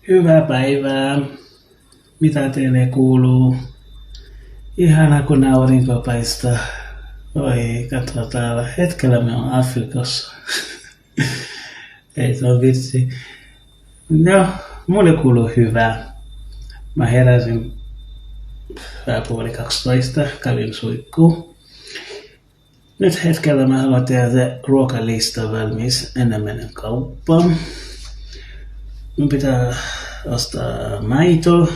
Hyvää päivää. Mitä teille kuuluu? Ihana kun aurinko paistaa. Oi, katso täällä. Hetkellä me on Afrikassa. Ei se on vitsi. No, mulle kuuluu hyvää. Mä heräsin 11:30, kävin suihkuun. Nyt hetkellä mä haluan tehdä ruokalista valmis ennen menen kauppaan. Mun pitää ostaa maito,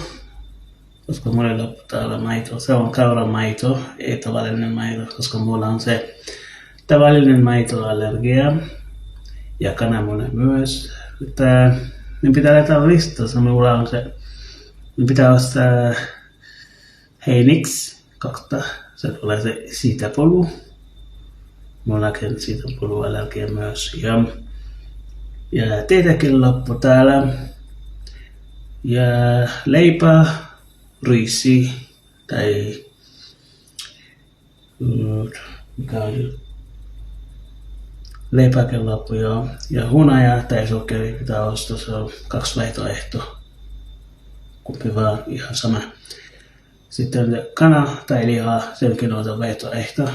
koska mulle loppuu täällä maito. Se on kauramaito, ei tavallinen maito, koska mulla on se tavallinen maitoallergia ja kananmuna myös. Niin pitää laittaa listassa, mulla on se, niin pitää ostaa heiniksi 2, se tulee se siitapolu. Mullakin siitapoluallergia myös. Ja teitäkin loppu täällä. Ja leipää, riisi tai mikä on leipääkin loppu joo. Ja hunaja tai sokeri pitää ostaa, se on 2 vaihtoehtoa. Kumpi vaan ihan sama. Sitten kana tai liha, senkin on vaihtoehto.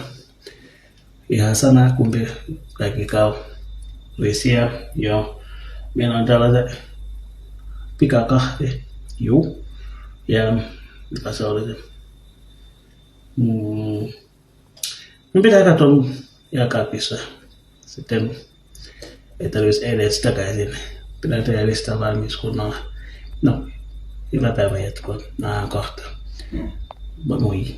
Ihan sama kumpi kaikki käy. Riisiä, joo. Meillä on tällainen pikakahvi, juu. Ja mikä se oli se? Me pitää katsoa jääkaapissa. Sitten ei tarvitsisi edes takaisin. Pitää tehdä listaa valmis kunnolla. No, hyvää päivän jatkoa. Nähdään kohta. Moi moi.